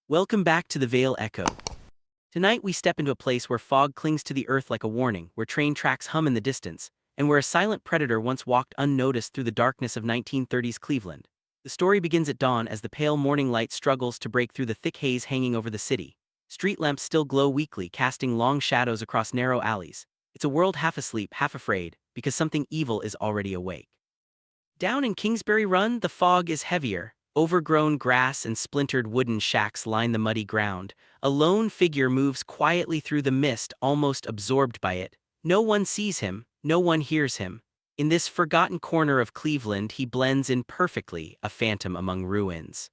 Welcome back to the Vale Echo. Tonight we step into a place where fog clings to the earth like a warning, where train tracks hum in the distance, and where a silent predator once walked unnoticed through the darkness of 1930s Cleveland. The story begins at dawn as the pale morning light struggles to break through the thick haze hanging over the city. Street lamps still glow weakly, casting long shadows across narrow alleys. It's a world half asleep, half afraid, because something evil is already awake. Down in Kingsbury Run, the fog is heavier. Overgrown grass and splintered wooden shacks line the muddy ground. A lone figure moves quietly through the mist, almost absorbed by it. No one sees him, no one hears him. In this forgotten corner of Cleveland, he blends in perfectly, a phantom among ruins.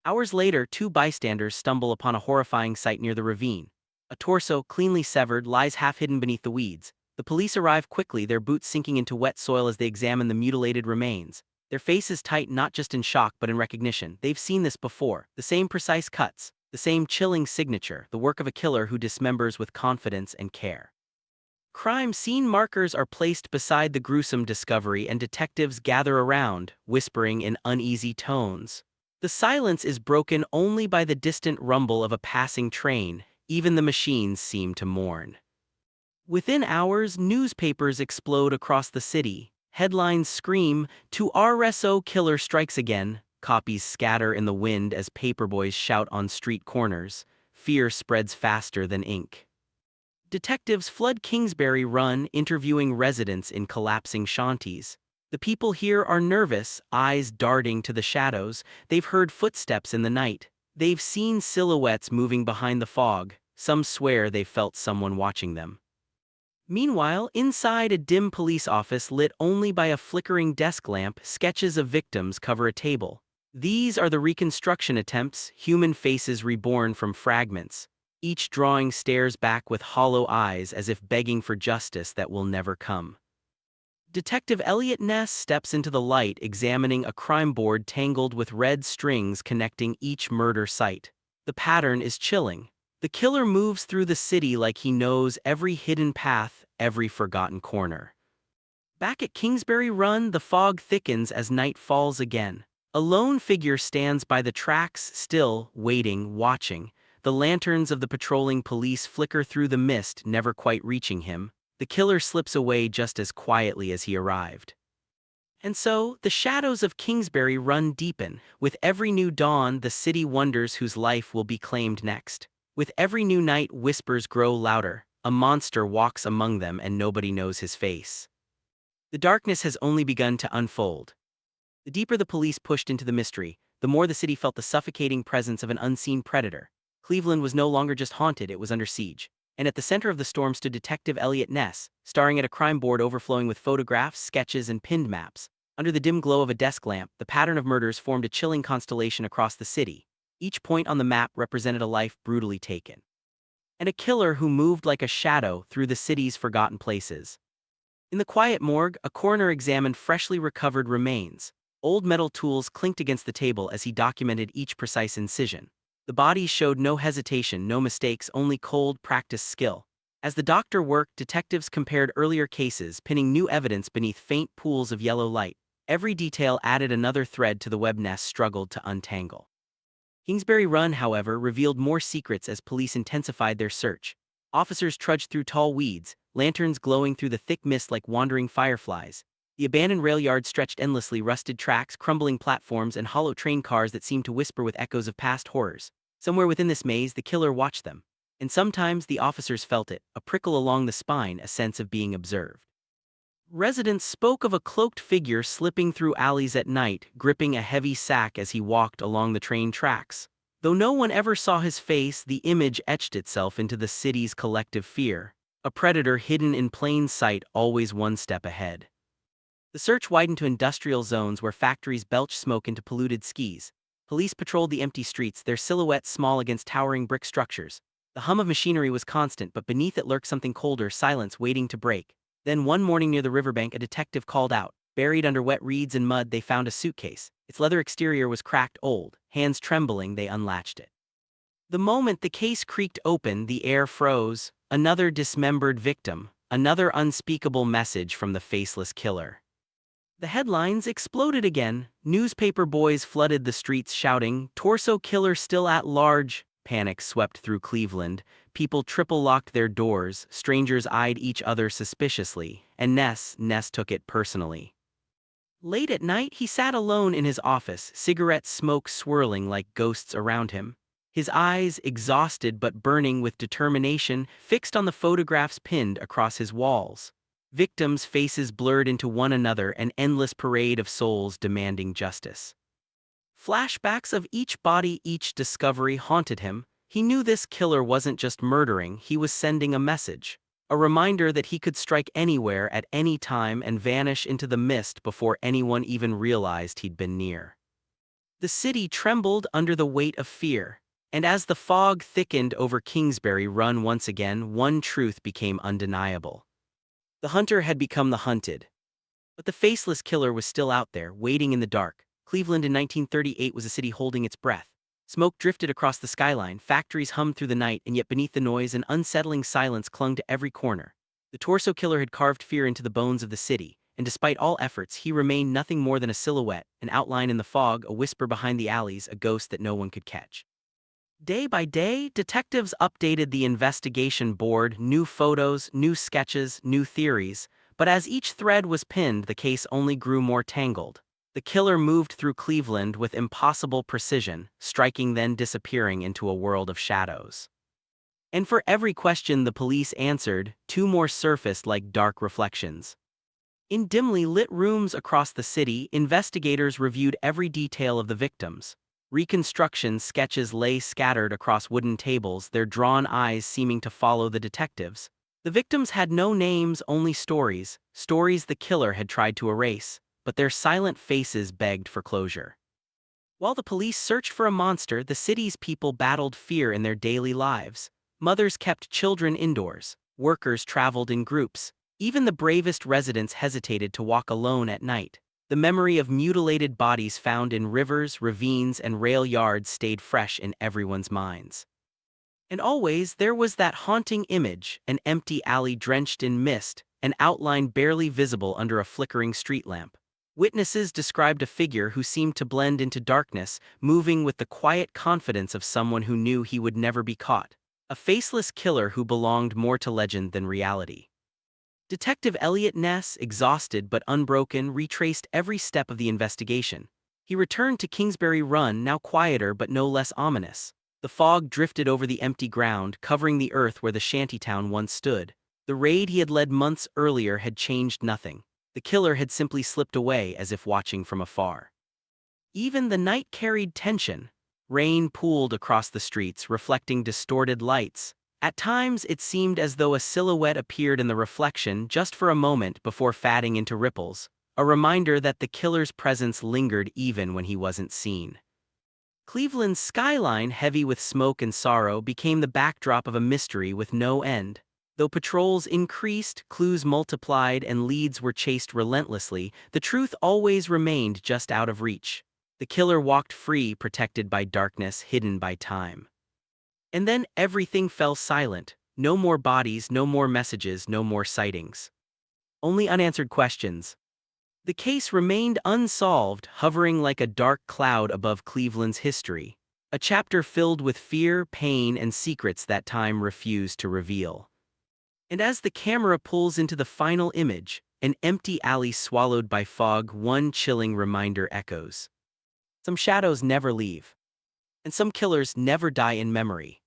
Hours later, two bystanders stumble upon a horrifying sight near the ravine. A torso, cleanly severed, lies half-hidden beneath the weeds. The police arrive quickly, their boots sinking into wet soil as they examine the mutilated remains. Their faces tight not just in shock but in recognition. They've seen this before. The same precise cuts, the same chilling signature, the work of a killer who dismembers with confidence and care. Crime scene markers are placed beside the gruesome discovery and detectives gather around, whispering in uneasy tones. The silence is broken only by the distant rumble of a passing train. Even the machines seem to mourn. Within hours, newspapers explode across the city. Headlines scream, "To RSO Killer Strikes Again." Copies scatter in the wind as paperboys shout on street corners. Fear spreads faster than ink. Detectives flood Kingsbury Run, interviewing residents in collapsing shanties. The people here are nervous, eyes darting to the shadows. They've heard footsteps in the night. They've seen silhouettes moving behind the fog. Some swear they've felt someone watching them. Meanwhile, inside a dim police office lit only by a flickering desk lamp, sketches of victims cover a table. These are the reconstruction attempts, human faces reborn from fragments. Each drawing stares back with hollow eyes as if begging for justice that will never come. Detective Eliot Ness steps into the light, examining a crime board tangled with red strings connecting each murder site. The pattern is chilling. The killer moves through the city like he knows every hidden path, every forgotten corner. Back at Kingsbury Run, the fog thickens as night falls again. A lone figure stands by the tracks, still, waiting, watching. The lanterns of the patrolling police flicker through the mist, never quite reaching him. The killer slips away just as quietly as he arrived. And so, the shadows of Kingsbury Run deepen. With every new dawn, the city wonders whose life will be claimed next. With every new night, whispers grow louder. A monster walks among them and nobody knows his face. The darkness has only begun to unfold. The deeper the police pushed into the mystery, the more the city felt the suffocating presence of an unseen predator. Cleveland was no longer just haunted, it was under siege. And at the center of the storm stood Detective Eliot Ness, staring at a crime board overflowing with photographs, sketches, and pinned maps. Under the dim glow of a desk lamp, the pattern of murders formed a chilling constellation across the city. Each point on the map represented a life brutally taken. And a killer who moved like a shadow through the city's forgotten places. In the quiet morgue, a coroner examined freshly recovered remains. Old metal tools clinked against the table as he documented each precise incision. The bodies showed no hesitation, no mistakes, only cold, practiced skill. As the doctor worked, detectives compared earlier cases, pinning new evidence beneath faint pools of yellow light. Every detail added another thread to the web Ness struggled to untangle. Kingsbury Run, however, revealed more secrets as police intensified their search. Officers trudged through tall weeds, lanterns glowing through the thick mist like wandering fireflies. The abandoned rail yard stretched endlessly, rusted tracks, crumbling platforms, and hollow train cars that seemed to whisper with echoes of past horrors. Somewhere within this maze, the killer watched them. And sometimes the officers felt it, a prickle along the spine, a sense of being observed. Residents spoke of a cloaked figure slipping through alleys at night, gripping a heavy sack as he walked along the train tracks. Though no one ever saw his face, the image etched itself into the city's collective fear. A predator hidden in plain sight, always one step ahead. The search widened to industrial zones where factories belched smoke into polluted skies. Police patrolled the empty streets, their silhouettes small against towering brick structures. The hum of machinery was constant, but beneath it lurked something colder, silence waiting to break. Then one morning near the riverbank, a detective called out. Buried under wet reeds and mud, they found a suitcase. Its leather exterior was cracked, old. Hands trembling, they unlatched it. The moment the case creaked open, the air froze. Another dismembered victim. Another unspeakable message from the faceless killer. The headlines exploded again. Newspaper boys flooded the streets shouting, "Torso killer still at large." Panic swept through Cleveland. People triple-locked their doors, strangers eyed each other suspiciously, and Ness took it personally. Late at night, he sat alone in his office, cigarette smoke swirling like ghosts around him. His eyes, exhausted but burning with determination, fixed on the photographs pinned across his walls. Victims' faces blurred into one another, an endless parade of souls demanding justice. Flashbacks of each body, each discovery haunted him. He knew this killer wasn't just murdering, he was sending a message. A reminder that he could strike anywhere at any time and vanish into the mist before anyone even realized he'd been near. The city trembled under the weight of fear. And as the fog thickened over Kingsbury Run once again, one truth became undeniable. The hunter had become the hunted. But the faceless killer was still out there, waiting in the dark. Cleveland in 1938 was a city holding its breath. Smoke drifted across the skyline, factories hummed through the night, and yet beneath the noise an unsettling silence clung to every corner. The torso killer had carved fear into the bones of the city, and despite all efforts, he remained nothing more than a silhouette, an outline in the fog, a whisper behind the alleys, a ghost that no one could catch. Day by day, detectives updated the investigation board, new photos, new sketches, new theories, but as each thread was pinned, the case only grew more tangled. The killer moved through Cleveland with impossible precision, striking then disappearing into a world of shadows. And for every question the police answered, two more surfaced like dark reflections. In dimly lit rooms across the city, investigators reviewed every detail of the victims. Reconstruction sketches lay scattered across wooden tables, their drawn eyes seeming to follow the detectives. The victims had no names, only stories, stories the killer had tried to erase, but their silent faces begged for closure. While the police searched for a monster, the city's people battled fear in their daily lives. Mothers kept children indoors, workers traveled in groups, even the bravest residents hesitated to walk alone at night. The memory of mutilated bodies found in rivers, ravines, and rail yards stayed fresh in everyone's minds. And always there was that haunting image, an empty alley drenched in mist, an outline barely visible under a flickering street lamp. Witnesses described a figure who seemed to blend into darkness, moving with the quiet confidence of someone who knew he would never be caught. A faceless killer who belonged more to legend than reality. Detective Eliot Ness, exhausted but unbroken, retraced every step of the investigation. He returned to Kingsbury Run, now quieter but no less ominous. The fog drifted over the empty ground, covering the earth where the shantytown once stood. The raid he had led months earlier had changed nothing. The killer had simply slipped away as if watching from afar. Even the night carried tension. Rain pooled across the streets, reflecting distorted lights. At times, it seemed as though a silhouette appeared in the reflection just for a moment before fading into ripples, a reminder that the killer's presence lingered even when he wasn't seen. Cleveland's skyline, heavy with smoke and sorrow, became the backdrop of a mystery with no end. Though patrols increased, clues multiplied, and leads were chased relentlessly, the truth always remained just out of reach. The killer walked free, protected by darkness, hidden by time. And then everything fell silent. No more bodies, no more messages, no more sightings. Only unanswered questions. The case remained unsolved, hovering like a dark cloud above Cleveland's history. A chapter filled with fear, pain, and secrets that time refused to reveal. And as the camera pulls into the final image, an empty alley swallowed by fog, one chilling reminder echoes. Some shadows never leave. And some killers never die in memory.